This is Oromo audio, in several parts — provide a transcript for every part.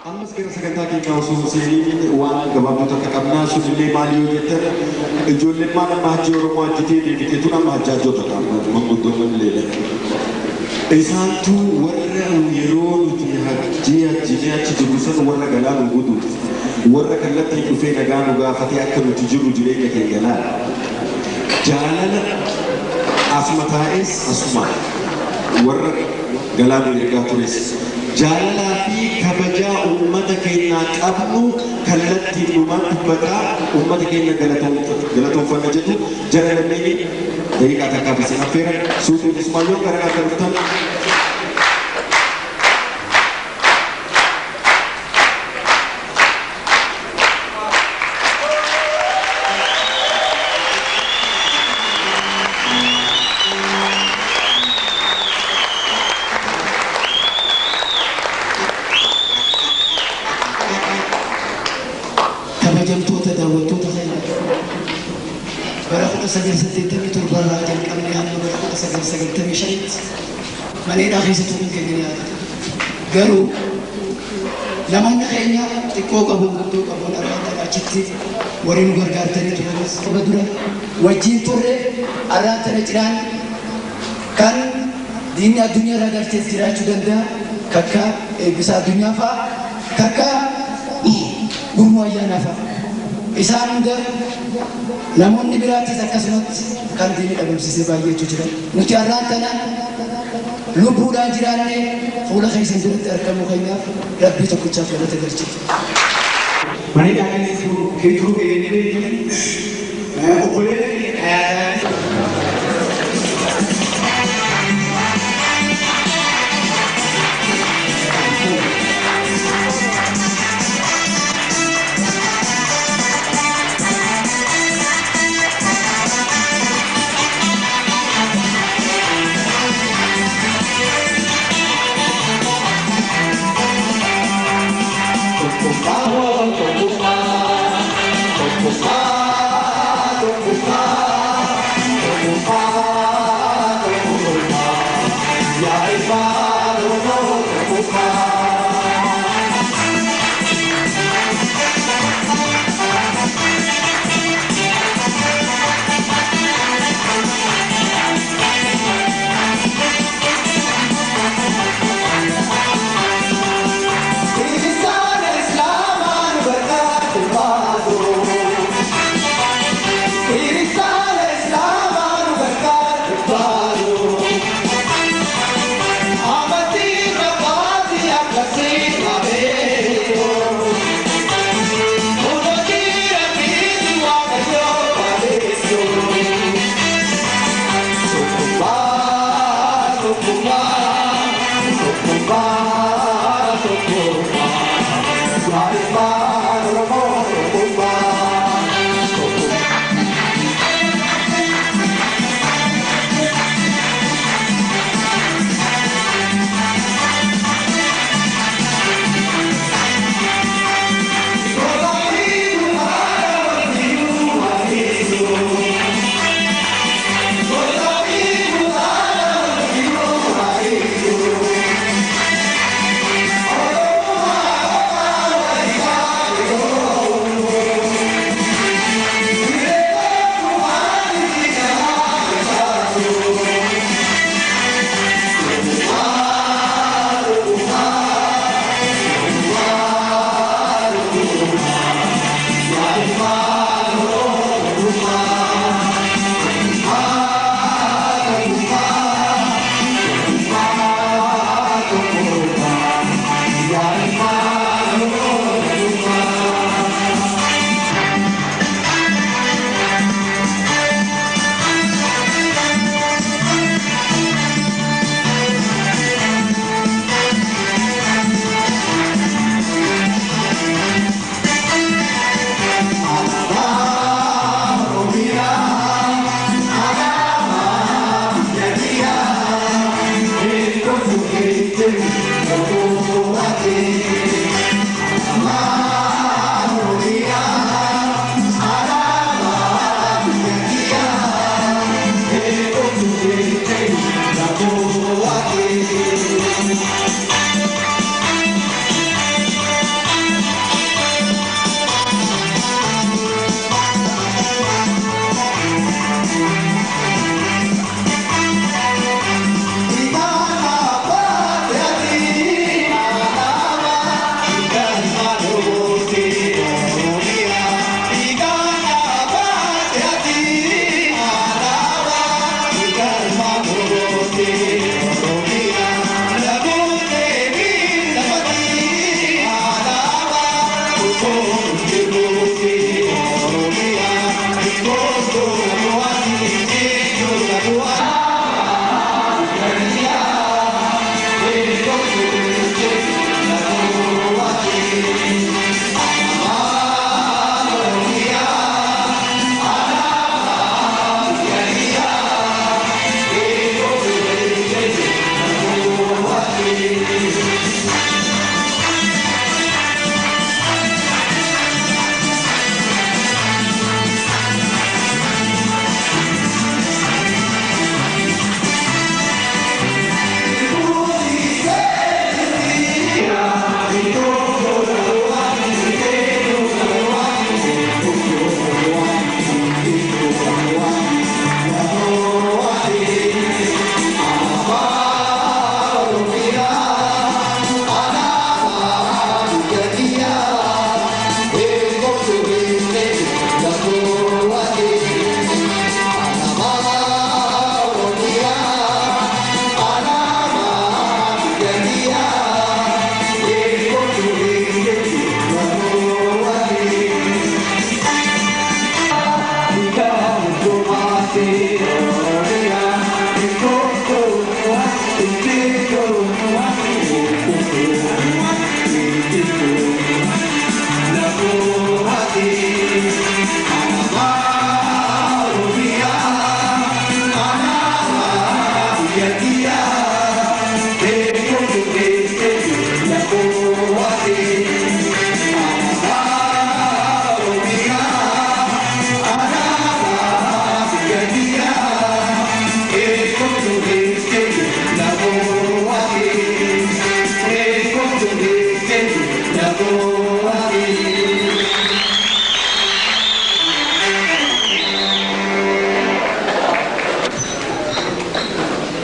أمس كنا سكنتا كي كاوسو سيري وانا جبابو تكمنا سجلي ماليو جتر جولي مانا مهجور ما جتي دي تونا مهجاجو تكا ممدو من ليلة إنسان تو ورا ويرون جيا جيا تجلسون ورا جلال وجودو ورا كلتي كفينا جانو جا فتي أكل تجرو جريك كي جلال جلال أسمتائس أسماء ورا جلال يرجعتوريس جالا في كبجا أمتك إن قبلو كلتي نمان بكا أمتك إن غلطون فنجتو جرى النبي دقيقة تكافي سنفيرا سوتو إسماعيل كرنا كرتان Manera Jesús que quería garu laman kaynya tiko kabun arata kachiti warin gargartani tunas badura wajin turre arata jiran kan dunia ragarti jiraachu danda kakka bisa dunia fa kakka gurmu ayana fa isaan hunda namoonni biraatis akkasumatti kan diinii dhabamsiisee baay'eetu jira nuti arraantana lubbuudhaan jiraanne fuula keessan duratti argamu keenyaaf rabbii tokkichaaf galata galchite. Mani dhaqanii hedduu beekanii obboleessi hayataa.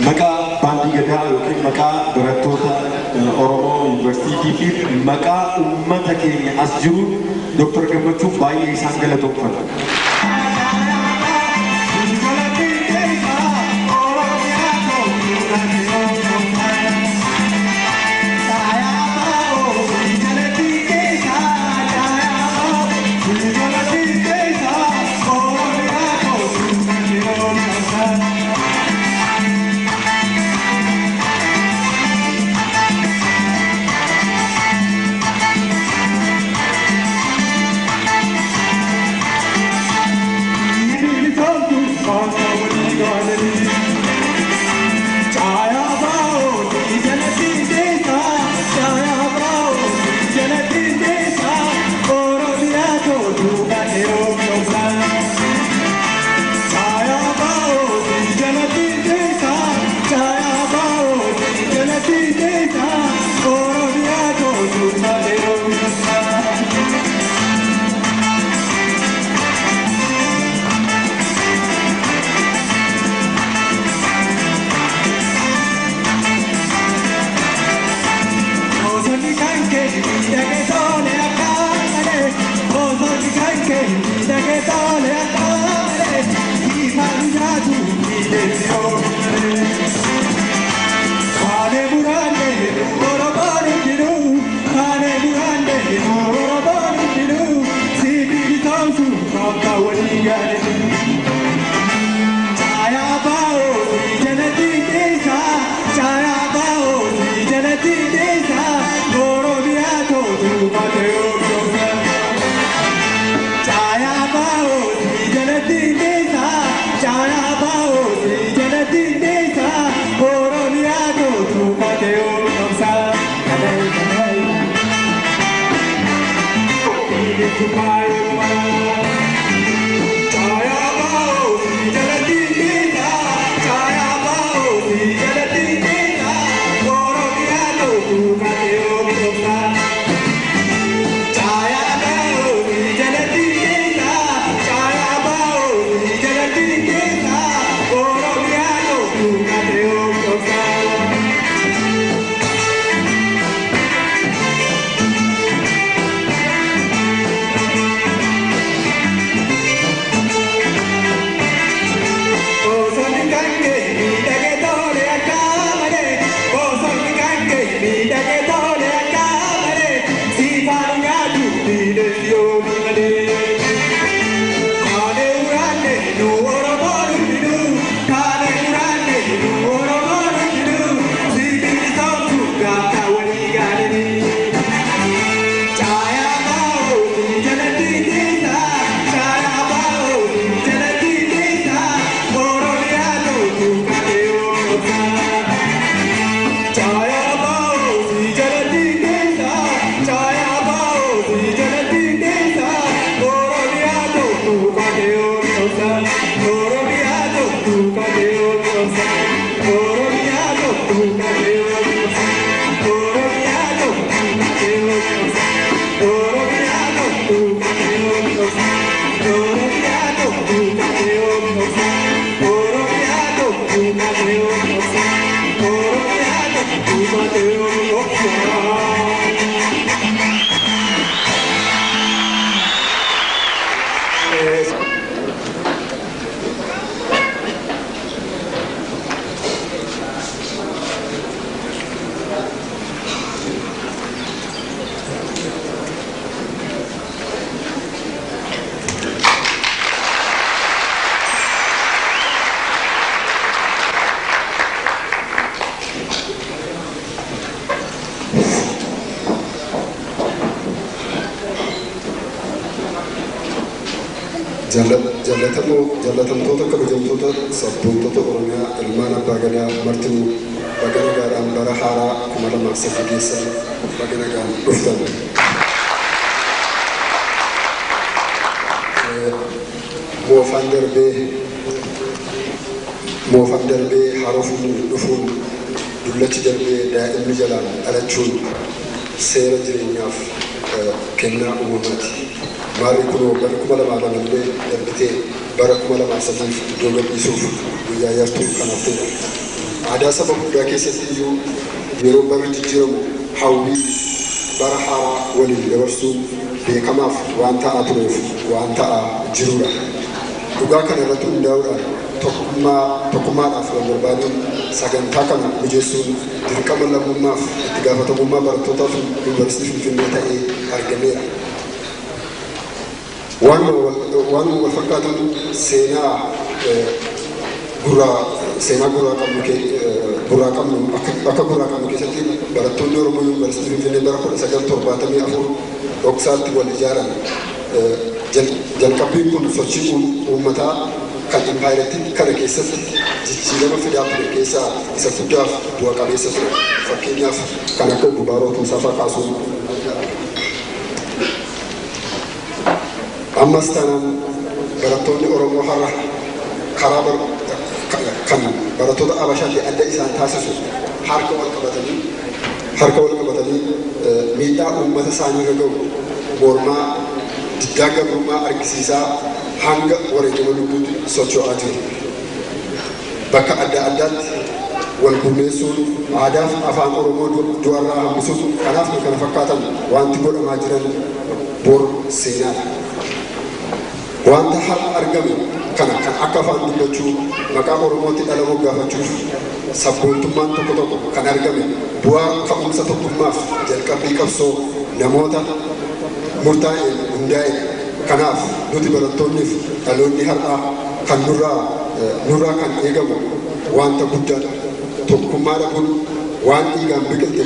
Maqaa baandii gadaa yookiin maqaa barattoota Oromoo Yuunivarsiitii fi maqaa uummata keenya as jiru Dr. Gammachuu baay'ee isaan galatoomfata. jaalatamtoota kabajamtoota sabboontoota Oromiyaa ilmaan abbaa gadaa martinuu baga nagaadhaan bara haaraa 2008 keessa baga nagaan dhuftan. Moofaan darbee haaromsuun dhufuun dullachi darbee daa'imni jalaan dhalachuun seera jireenyaaf kennaa uumamaati. Maarri kunoo bara 2002 darbitee bara 2003 iddoo gadhiisuuf guyyaa yartuu kanaaf ta'e. Aadaa saba hundaa keessatti iyyuu yeroo barri jijjiiramu hawwii bara haaraa waliin dabarsuun beekamaaf waan ta'aa tureef waan ta'aa jirudha. Dhugaa kana irratti hundaa'uudhaan tokkummaadhaaf wal barbaaduun sagantaa kana mijeessuun dirqama lammummaaf itti gaafatamummaa barattootaaf yuunivarsiitii Finfinnee ta'ee argameera. Waan wal fakkaatan seenaa gurraa qabnu akka gurraa qabnu keessatti barattoonni Oromoo yuunivarsiitii Finfinnee bara 1974 dhoksaatti wal ijaaran. Jalqabbiin kun sochii uummataa kan impaayiratii kana keessatti jijjiirama fidaa ture keessaa isa guddaaf bu'a qabeessa ture. Fakkeenyaaf kan akka Gubaaroo Tumsaa kaasuun ammas taanaan barattoonni Oromoo har'a karaa kan barattoota Habashaatii adda isaan taasisu harka wal qabatanii miidhaa uummata isaanii irra ga'u mormaa diddaa gabrummaa argisiisaa hanga wareegama lubbuutti socho'aa jiru. Bakka adda addaatti wal gurmeessuun aadaa fi afaan Oromoo du'arraa hambisuun kanaaf kana fakkaatan wanti godhamaa jiran bor seenaadha. Wanta har'a argame kana kan akka afaan dubbachuu maqaa Oromootti dhala moggaafachuuf sabboontummaan tokko kan argame bu'aa ka'umsa tokkummaaf jalqabbii qabsoo namoota murtaa'een hundaa'e. Kanaaf nuti barattoonniif dhaloonni har'aa kan nurraa kan eegamu wanta guddaadha. Tokkummaa dhabuun waan dhiigaan biqilte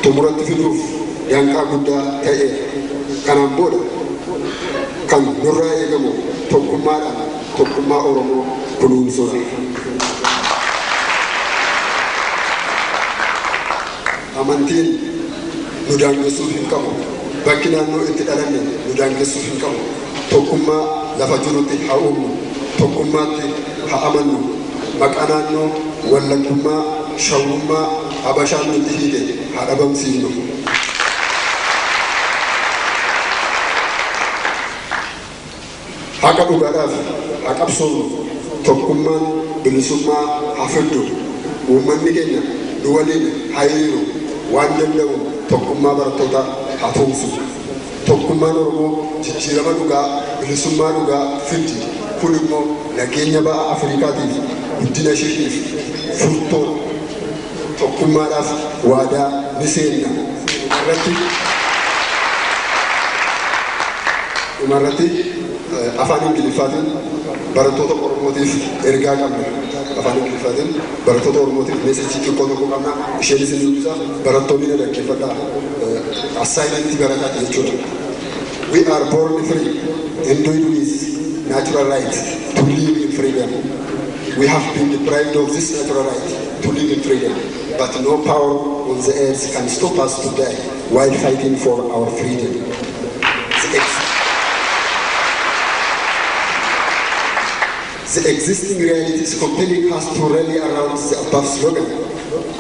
xumuratti fiduuf danqaa guddaa ta'e. Kanaan booda kan nurraa eegamu tokkummaadhaan tokkummaa Oromoo kunuunsuudha. Amantiin nu daangessuuf hin qabu. Bakki naannoo itti dhalanne nu daangessuuf hin qabu. Tokkummaa lafa jirutti haa uumnu. Tokkummaatti haa amannu. Maqaa naannoo wallaggummaa, shawwummaa, Habashaan nutti hiite haa dhabamsiifnu. Haqa dhugaadhaaf haa qabsoofnu. Tokkummaan bilisummaa haa fiddu. Uummanni keenya nu waliin haa hiriiru. Waan danda'u tokkummaa barattootaa haa tumsu. Tokkummaan Oromoo jijjiirama dhugaa, bilisummaa dhugaa fiddi. Kun immoo nageenya ba'a Afrikaatiif guddina isheetiif furtuudha. Tokkummaadhaaf waadaa ni seenna. Dhumarratti afaan Ingiliffaatiin barattoota Oromootiif ergaa qabna. Afaan Ingiliffaatiin barattoota Oromootiif meesajii xiqqoo tokko qabna. Isheenis ni dubbisa. Barattoonni na dhaggeeffadhaa. Assaayimentii barataati jechuudha. We are born free, endowed with natural right to live in freedom. We have been deprived of this natural right to live in freedom, but no power on the earth can stop us to die while fighting for our freedom. The existing reality is compelling us to rally around the above slogan.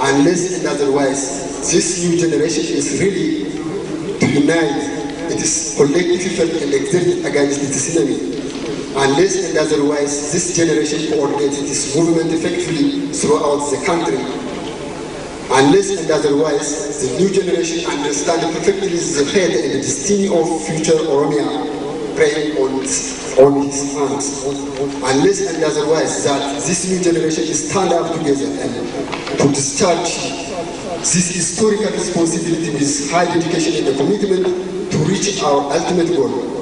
Unless and otherwise, this new generation is ready to unite it is collectively felt and exerted against its enemy. Unless and otherwise, this generation coordinates its movement effectively throughout the country. Unless and otherwise, the new generation understands perfectly the fate and the destiny of future Oromia, praying on his hands. Unless and otherwise, that this new generation stand up together and to discharge this historical responsibility with high dedication and commitment to reach our ultimate goal.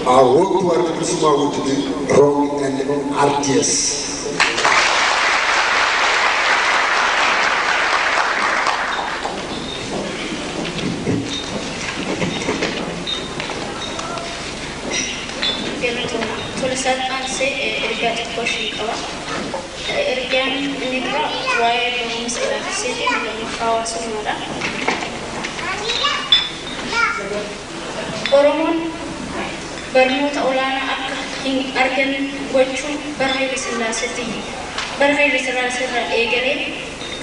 Our work toward Kusuma would be wrong and arduous. Oromon barnoota olaanaa akka hin argan gochuun bara Haile Sillaasee irraa eegalee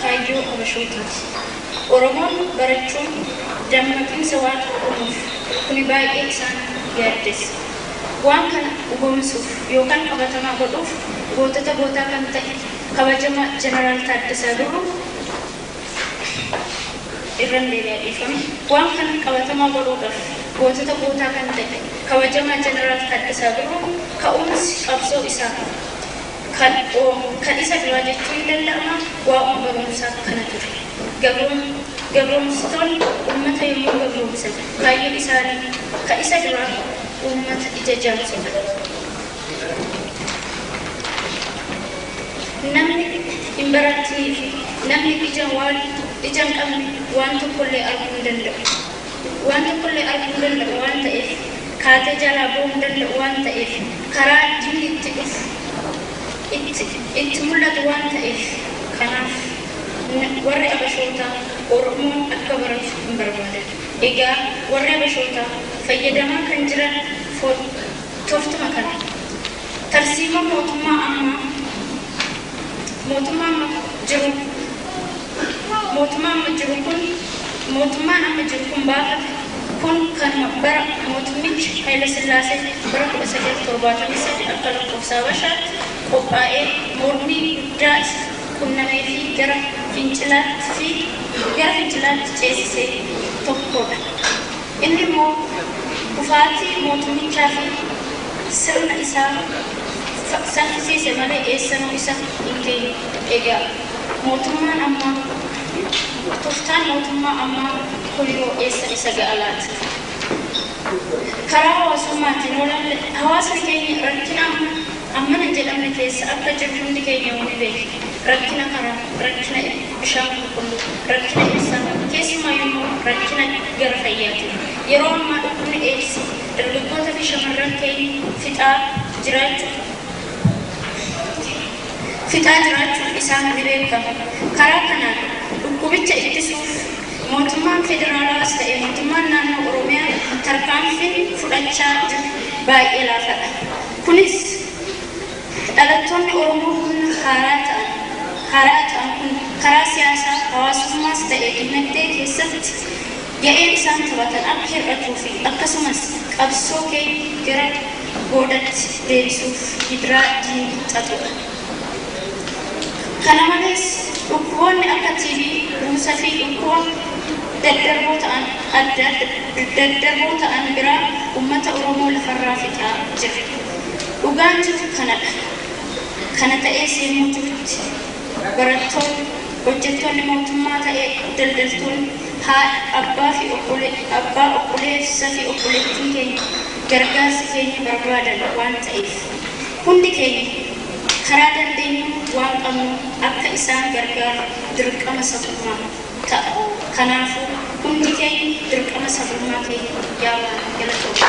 kaayyoo Habashootaati. Oromoon barachuun dammaqinsa waan uumuuf kuni baay'ee isaan yaaddessa. Waan kana dhugoomsuuf yookaan qabatamaa godhuuf gootota gootaa kan ta'e kabajamaa Jeneraal Taaddasaa Birruu irraan deebi'aa dhiifame. Waan kana qabatamaa godhuudhaaf gootota gootaa kan ta'e kabajamaa Jeneraal Taaddasaa Birruu ka'umsi qabsoo isaa kan isa duraa jechuu hin danda'ama waa'uma barumsaa kana ture. Gabroomsitoonni uummata yommuu gabroomsan kaayyoon isaanii kan isa duraa uummata ija jaamsudha. Namni hin baratnee fi namni ija hin qabne waan tokkollee arguu hin danda'u. Waan tokkollee arguu hin danda'u waan ta'eef kaatee jalaa ba'uu hin danda'u waan ta'eef karaa diinni itti dhufu itti mul'atu waan ta'eef kanaaf warri Habashootaa Oromoon akka baratu hin barbaadan. Egaa warri Habashootaa fayyadamaa kan jiran toftuma kana tarsiima mootummaa amma jiru kun baafate kun kan bara mootummichi Haile Sillaasee bara 1973 akka lakkoofsa Habashaatti qophaa'ee mormii guddaa qunnamee fi gara fincilaatti ceesisee tokkodha. Inni immoo kufaatii mootummichaa fi sirna isaa saffisiise malee eessanuu isa hin geenye. Egaa mootummaan ammaa toftaan mootummaa ammaa kuyyoo eessa isa ga'a laata? Karaa hawaasummaatiin oolan hawaasni keenya rakkina ammana jedhamne keessa akka jiru hundi keenya ni beekna. Rakkina karaa, rakkina bishaan qulqulluu, rakkina ibsaa, keessumaa yommuu rakkina gara fayyaati. Yeroo ammaa dhukkubni eebsi dargaggoota fi shamarran keenya fixaa jiraachuun isaan ni beekama. Karaa kanaan dhukkubicha ittisuuf mootummaan federaalaas ta'e mootummaan naannoo Oromiyaa tarkaanfii fudhachaa jiru baay'ee laafadha. Kunis dhalattoonni Oromoo humna haaraa ta'an kun karaa siyaasaa hawaasummaas ta'e dinagdee keessatti ga'een isaan taphatan akka hir'atuu fi akkasumas qabsoo keenya gara boodatti deebisuuf gidiraa xaxudha. Kana malees dhukkuboonni akka TB, buusaa fi dhukkuboonni daddarboo ta'an biraa uummata Oromoo lafarraa fixaa jiru. Dhugaan jiru kanadha. Kana ta'ees yommuu jirutti barattoonni, hojjettoonni mootummaa ta'ee daldaltoonni, abbaa obboleessaa fi obboleettiin keenya gargaarsa keenya barbaadan waan ta'eef hundi keenya karaa dandeenyu waan qabnu akka isaan gargaaru dirqama sabummaa ta'a. Kanaafuu hundi keenya dirqama sabummaa keenya yaamaan galatoomna.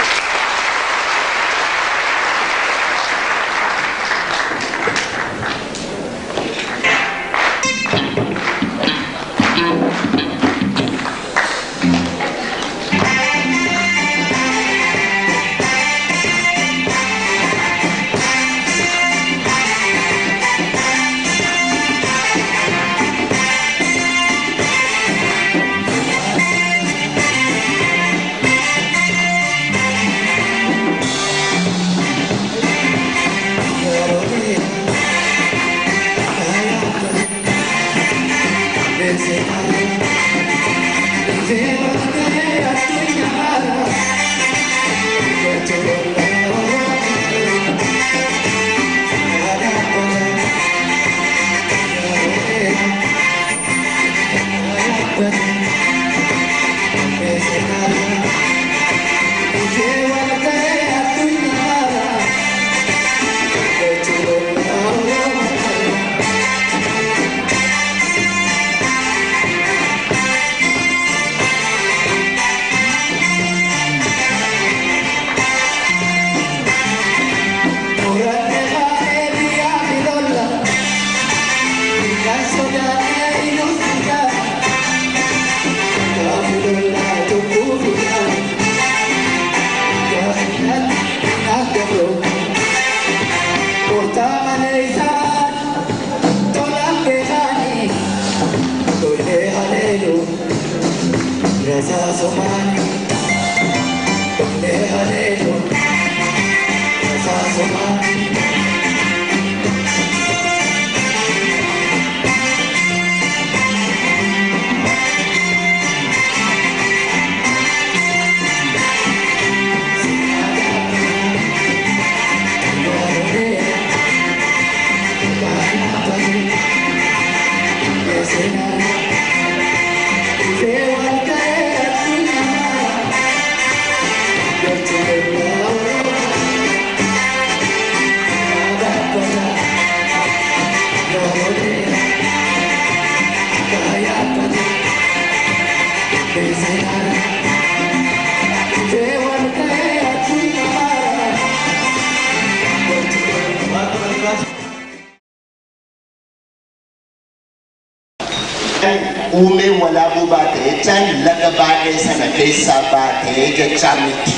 uume walaabuu baate jechaan laga baay'ee sana keessaa baatee jechaa miti.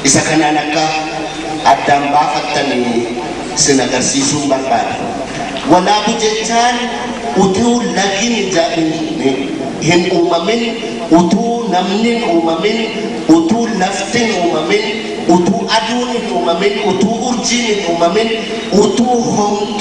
Isa kanaan akka addaan baafattanii sin agarsiisuun barbaada. Walaabuu jechaan utuu lagni hin uumamin, utuu namni hin uumamin, utuu lafti hin uumamin, utuu aduun hin uumamin, utuu urjiin hin uumamin, utuu homtuu